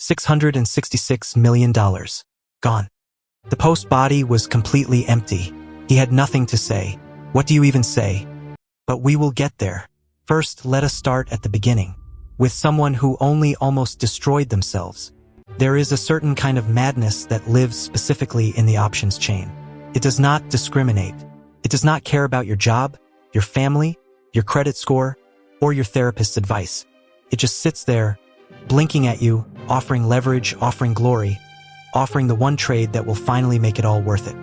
$666 million. Gone. The post body was completely empty. He had nothing to say. What do you even say? But we will get there. First, let us start at the beginning, with someone who only almost destroyed themselves. There is a certain kind of madness that lives specifically in the options chain. It does not discriminate. It does not care about your job, your family, your credit score, or your therapist's advice. It just sits there, blinking at you, offering leverage, offering glory, offering the one trade that will finally make it all worth it.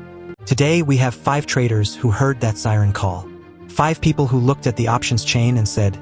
Today, we have 5 traders who heard that siren call. 5 people who looked at the options chain and said,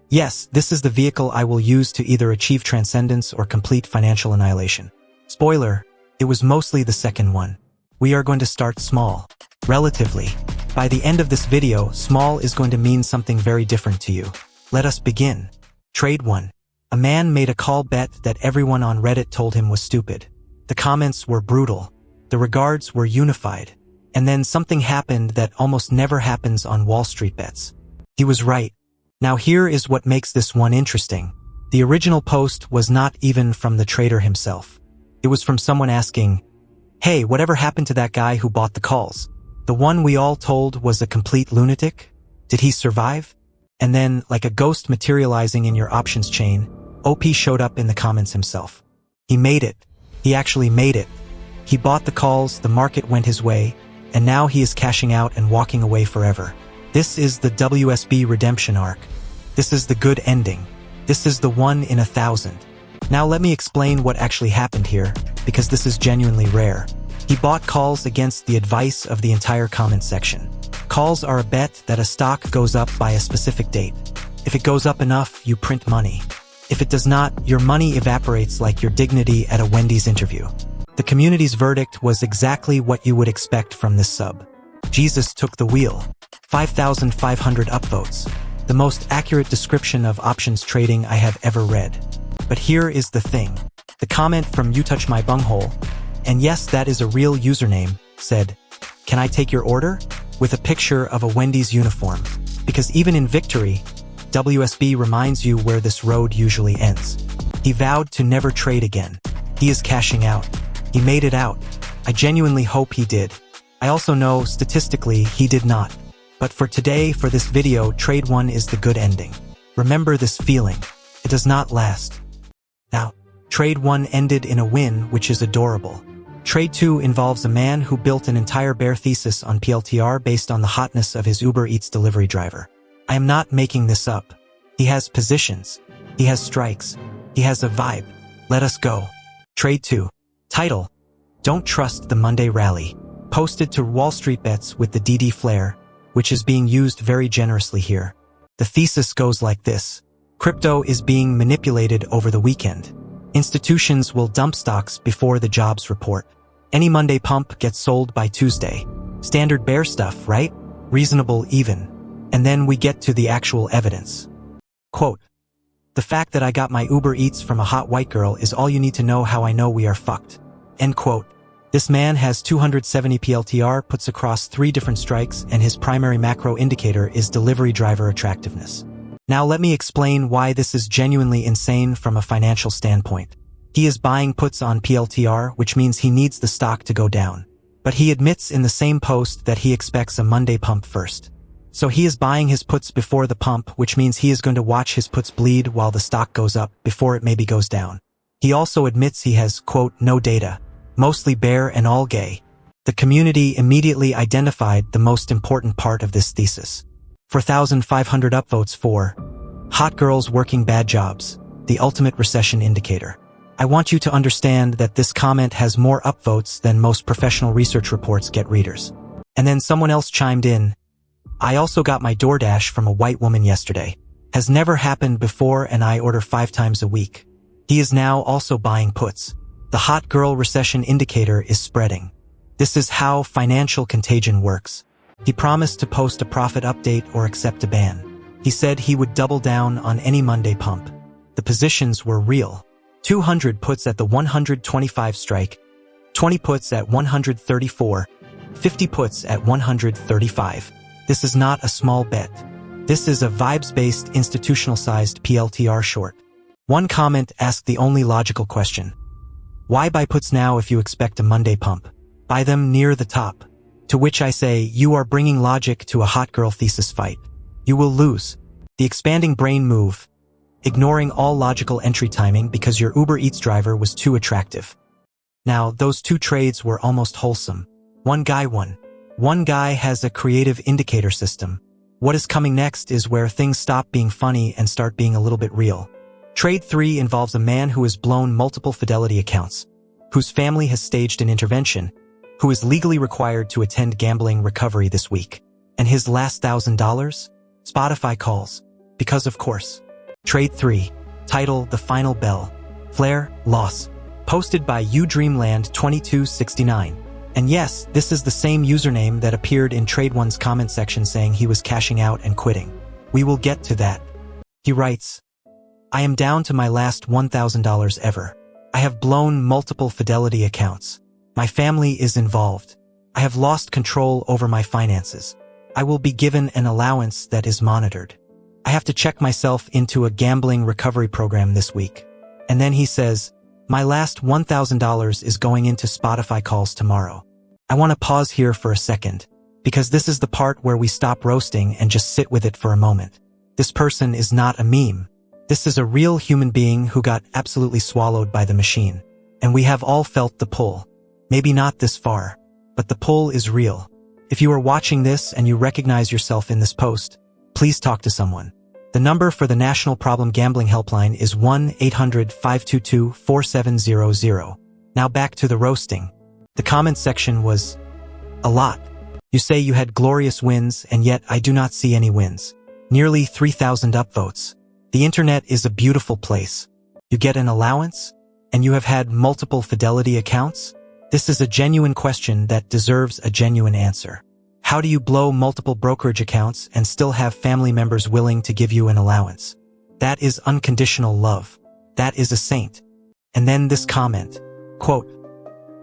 yes, this is the vehicle I will use to either achieve transcendence or complete financial annihilation. Spoiler, it was mostly the second one. We are going to start small. Relatively. By the end of this video, small is going to mean something very different to you. Let us begin. Trade 1. A man made a call bet that everyone on Reddit told him was stupid. The comments were brutal. The regards were unified. And then something happened that almost never happens on WallStreetBets. He was right. Now here is what makes this one interesting. The original post was not even from the trader himself. It was from someone asking, hey, whatever happened to that guy who bought the calls? The one we all told was a complete lunatic? Did he survive? And then, like a ghost materializing in your options chain, OP showed up in the comments himself. He made it. He actually made it. He bought the calls, the market went his way, and now he is cashing out and walking away forever. This is the WSB redemption arc. This is the good ending. This is the 1 in 1,000. Now let me explain what actually happened here, because this is genuinely rare. He bought calls against the advice of the entire comment section. Calls are a bet that a stock goes up by a specific date. If it goes up enough, you print money. If it does not, your money evaporates like your dignity at a Wendy's interview. The community's verdict was exactly what you would expect from this sub. Jesus took the wheel. 5,500 upvotes. The most accurate description of options trading I have ever read. But here is the thing. The comment from You Touch My Bunghole, and yes, that is a real username, said, can I take your order? With a picture of a Wendy's uniform. Because even in victory, WSB reminds you where this road usually ends. He vowed to never trade again. He is cashing out. He made it out. I genuinely hope he did. I also know, statistically, he did not. But for today, for this video, Trade 1 is the good ending. Remember this feeling. It does not last. Now, Trade 1 ended in a win, which is adorable. Trade 2 involves a man who built an entire bear thesis on PLTR based on the hotness of his Uber Eats delivery driver. I am not making this up. He has positions. He has strikes. He has a vibe. Let us go. Trade 2. Title: Don't Trust the Monday Rally. Posted to WallStreetBets with the DD flair, which is being used very generously here. The thesis goes like this. Crypto is being manipulated over the weekend. Institutions will dump stocks before the jobs report. Any Monday pump gets sold by Tuesday. Standard bear stuff, right? Reasonable even. And then we get to the actual evidence. Quote, the fact that I got my Uber Eats from a hot white girl is all you need to know how I know we are fucked. End quote. This man has 270 PLTR, puts across 3 different strikes, and his primary macro indicator is delivery driver attractiveness. Now let me explain why this is genuinely insane from a financial standpoint. He is buying puts on PLTR, which means he needs the stock to go down. But he admits in the same post that he expects a Monday pump first. So he is buying his puts before the pump, which means he is going to watch his puts bleed while the stock goes up before it maybe goes down. He also admits he has, quote, no data, mostly bear and all gay. The community immediately identified the most important part of this thesis. 4,500 upvotes for hot girls working bad jobs, the ultimate recession indicator. I want you to understand that this comment has more upvotes than most professional research reports get readers. And then someone else chimed in, I also got my DoorDash from a white woman yesterday. Has never happened before and I order 5 times a week. He is now also buying puts. The hot girl recession indicator is spreading. This is how financial contagion works. He promised to post a profit update or accept a ban. He said he would double down on any Monday pump. The positions were real. 200 puts at the 125 strike, 20 puts at 134, 50 puts at 135. This is not a small bet. This is a vibes-based institutional-sized PLTR short. One comment asked the only logical question. Why buy puts now if you expect a Monday pump? Buy them near the top. To which I say, you are bringing logic to a hot girl thesis fight. You will lose. The expanding brain move, ignoring all logical entry timing because your Uber Eats driver was too attractive. Now, those two trades were almost wholesome. One guy won. One guy has a creative indicator system. What is coming next is where things stop being funny and start being a little bit real. Trade 3 involves a man who has blown multiple fidelity accounts, whose family has staged an intervention, who is legally required to attend gambling recovery this week. And his last $1,000? Spotify calls. Because of course. Trade 3. Title, The Final Bell. Flair, Loss. Posted by uDreamland2269. And yes, this is the same username that appeared in Trade 1's comment section saying he was cashing out and quitting. We will get to that. He writes, I am down to my last $1,000 ever. I have blown multiple fidelity accounts. My family is involved. I have lost control over my finances. I will be given an allowance that is monitored. I have to check myself into a gambling recovery program this week. And then he says, my last $1,000 is going into Spotify calls tomorrow. I want to pause here for a second, because this is the part where we stop roasting and just sit with it for a moment. This person is not a meme. This is a real human being who got absolutely swallowed by the machine. And we have all felt the pull. Maybe not this far, but the pull is real. If you are watching this and you recognize yourself in this post, please talk to someone. The number for the National Problem Gambling Helpline is 1-800-522-4700. Now back to the roasting. The comment section was a lot. You say you had glorious wins, and yet I do not see any wins. Nearly 3,000 upvotes. The internet is a beautiful place. You get an allowance? And you have had multiple fidelity accounts? This is a genuine question that deserves a genuine answer. How do you blow multiple brokerage accounts and still have family members willing to give you an allowance? That is unconditional love. That is a saint. And then this comment, quote,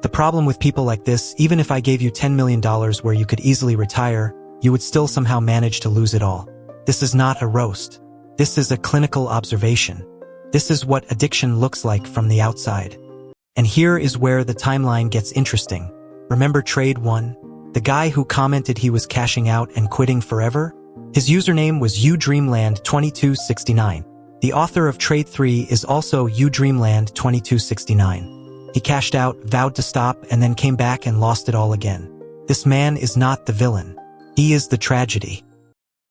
the problem with people like this, even if I gave you $10 million where you could easily retire, you would still somehow manage to lose it all. This is not a roast. This is a clinical observation. This is what addiction looks like from the outside. And here is where the timeline gets interesting. Remember Trade 1? The guy who commented he was cashing out and quitting forever? His username was uDreamland2269. The author of Trade 3 is also uDreamland2269. He cashed out, vowed to stop, and then came back and lost it all again. This man is not the villain. He is the tragedy.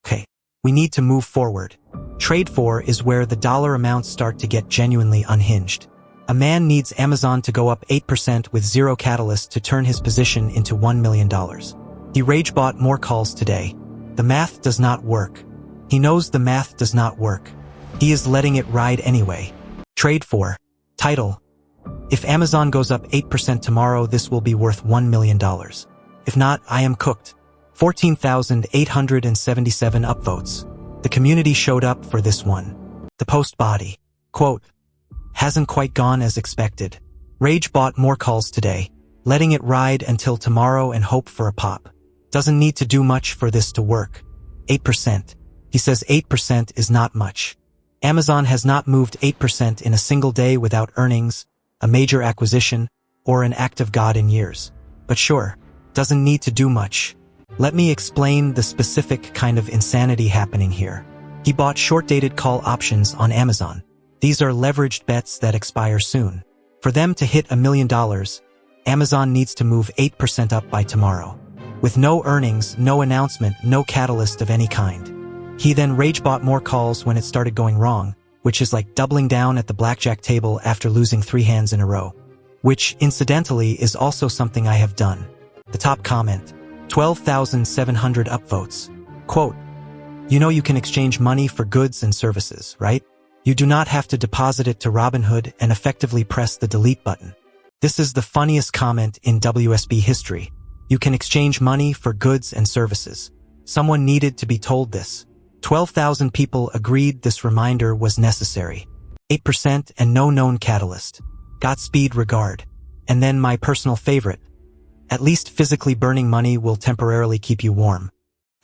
Okay, we need to move forward. Trade 4 is where the dollar amounts start to get genuinely unhinged. A man needs Amazon to go up 8% with zero catalyst to turn his position into $1 million. He rage bought more calls today. The math does not work. He knows the math does not work. He is letting it ride anyway. Trade 4. Title. If Amazon goes up 8% tomorrow, this will be worth $1 million. If not, I am cooked. 14,877 upvotes. The community showed up for this one. The post body. Quote. Hasn't quite gone as expected. Rage bought more calls today, letting it ride until tomorrow and hope for a pop. Doesn't need to do much for this to work. 8%. He says 8% is not much. Amazon has not moved 8% in a single day without earnings, a major acquisition, or an act of God in years. But sure, doesn't need to do much. Let me explain the specific kind of insanity happening here. He bought short-dated call options on Amazon. These are leveraged bets that expire soon. For them to hit $1 million, Amazon needs to move 8% up by tomorrow. With no earnings, no announcement, no catalyst of any kind. He then rage bought more calls when it started going wrong, which is like doubling down at the blackjack table after losing 3 hands in a row. Which, incidentally, is also something I have done. The top comment. 12,700 upvotes. Quote, you know you can exchange money for goods and services, right? You do not have to deposit it to Robinhood and effectively press the delete button. This is the funniest comment in WSB history. You can exchange money for goods and services. Someone needed to be told this. 12,000 people agreed this reminder was necessary. 8% and no known catalyst. Godspeed regard. And then my personal favorite. At least physically burning money will temporarily keep you warm.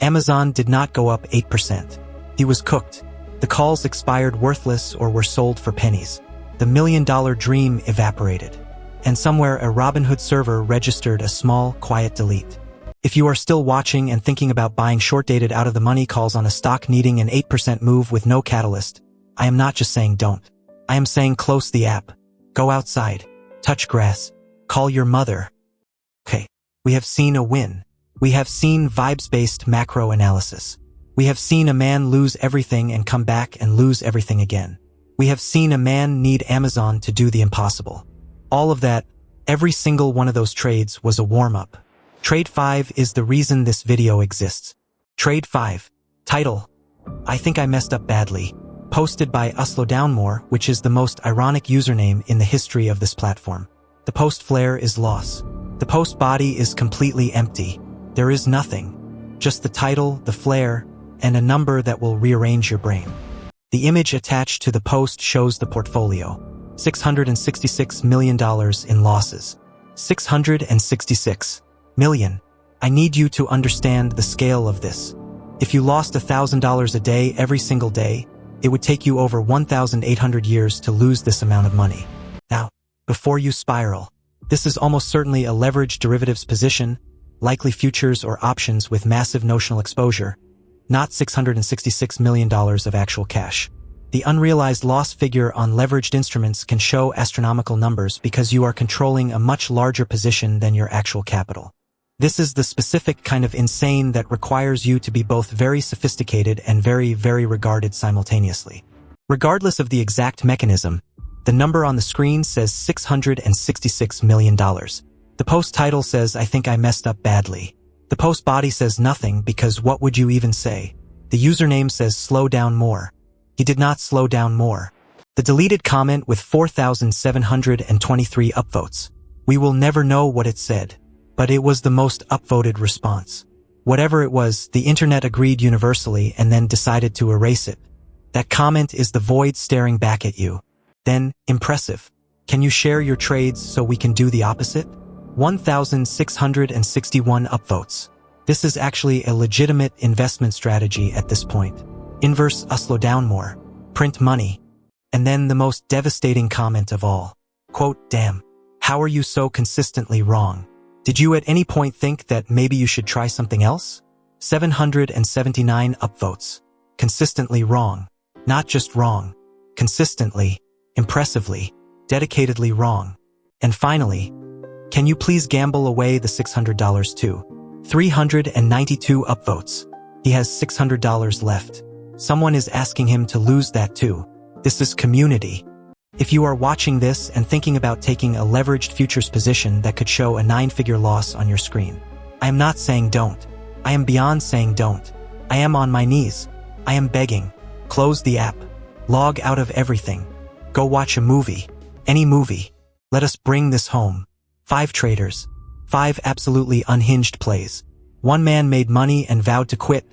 Amazon did not go up 8%. He was cooked. The calls expired worthless or were sold for pennies. The million-dollar dream evaporated. And somewhere a Robinhood server registered a small, quiet delete. If you are still watching and thinking about buying short-dated out-of-the-money calls on a stock needing an 8% move with no catalyst, I am not just saying don't. I am saying close the app. Go outside. Touch grass. Call your mother. Okay, we have seen a win. We have seen vibes-based macro analysis. We have seen a man lose everything and come back and lose everything again. We have seen a man need Amazon to do the impossible. All of that, every single one of those trades was a warm-up. Trade 5 is the reason this video exists. Trade 5. Title: I think I messed up badly. Posted by Slowdownmore, which is the most ironic username in the history of this platform. The post flare is loss. The post body is completely empty. There is nothing. Just the title, the flare, and a number that will rearrange your brain. The image attached to the post shows the portfolio. $666 million in losses. $666 million. I need you to understand the scale of this. If you lost $1,000 a day every single day, it would take you over 1,800 years to lose this amount of money. Now, before you spiral, this is almost certainly a leveraged derivatives position, likely futures or options with massive notional exposure, not $666 million of actual cash. The unrealized loss figure on leveraged instruments can show astronomical numbers because you are controlling a much larger position than your actual capital. This is the specific kind of insane that requires you to be both very sophisticated and very, very regarded simultaneously. Regardless of the exact mechanism, the number on the screen says $666 million. The post title says, I think I messed up badly. The post body says nothing because what would you even say? The username says slow down more. He did not slow down more. The deleted comment with 4,723 upvotes. We will never know what it said, but it was the most upvoted response. Whatever it was, the internet agreed universally and then decided to erase it. That comment is the void staring back at you. Then, impressive. Can you share your trades so we can do the opposite? 1,661 upvotes. This is actually a legitimate investment strategy at this point. Inverse Slowdownmore. Print money. And then the most devastating comment of all. Quote, damn. How are you so consistently wrong? Did you at any point think that maybe you should try something else? 779 upvotes. Consistently wrong. Not just wrong. Consistently, impressively, dedicatedly wrong. And finally, can you please gamble away the $600 too? 392 upvotes. He has $600 left. Someone is asking him to lose that too. This is community. If you are watching this and thinking about taking a leveraged futures position that could show a 9-figure loss on your screen, I am not saying don't. I am beyond saying don't. I am on my knees. I am begging. Close the app. Log out of everything. Go watch a movie. Any movie. Let us bring this home. 5 traders. 5 absolutely unhinged plays. One man made money and vowed to quit,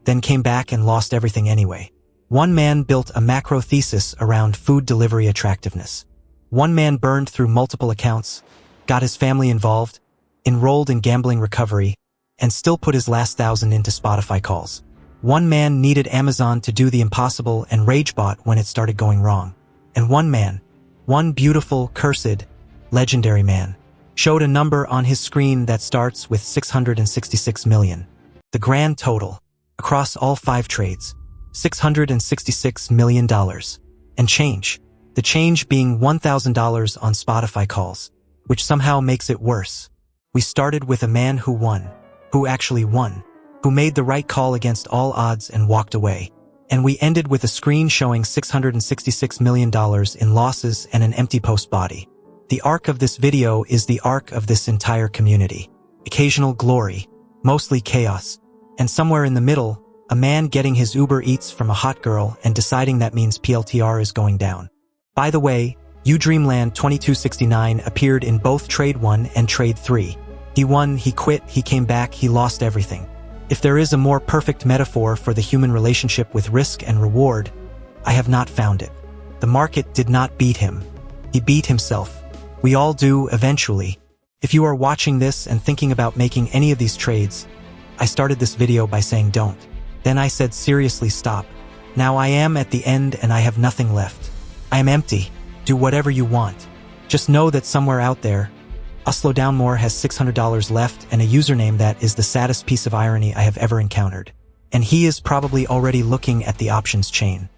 then came back and lost everything anyway. One man built a macro thesis around food delivery attractiveness. One man burned through multiple accounts, got his family involved, enrolled in gambling recovery, and still put his last 1,000 into Spotify calls. One man needed Amazon to do the impossible and rage bought when it started going wrong. And one man, one beautiful, cursed, legendary man, showed a number on his screen that starts with 666 million. The grand total, across all 5 trades, $666 million. And change. The change being $1,000 on Spotify calls, which somehow makes it worse. We started with a man who won, who actually won, who made the right call against all odds and walked away. And we ended with a screen showing $666 million in losses and an empty post body. The arc of this video is the arc of this entire community. Occasional glory, mostly chaos, and somewhere in the middle, a man getting his Uber Eats from a hot girl and deciding that means PLTR is going down. By the way, Dreamland 2269 appeared in both Trade 1 and Trade 3. He won, he quit, he came back, he lost everything. If there is a more perfect metaphor for the human relationship with risk and reward, I have not found it. The market did not beat him. He beat himself. We all do, eventually. If you are watching this and thinking about making any of these trades, I started this video by saying don't. Then I said seriously stop. Now I am at the end and I have nothing left. I am empty. Do whatever you want. Just know that somewhere out there, Slow Down More has $600 left and a username that is the saddest piece of irony I have ever encountered. And he is probably already looking at the options chain.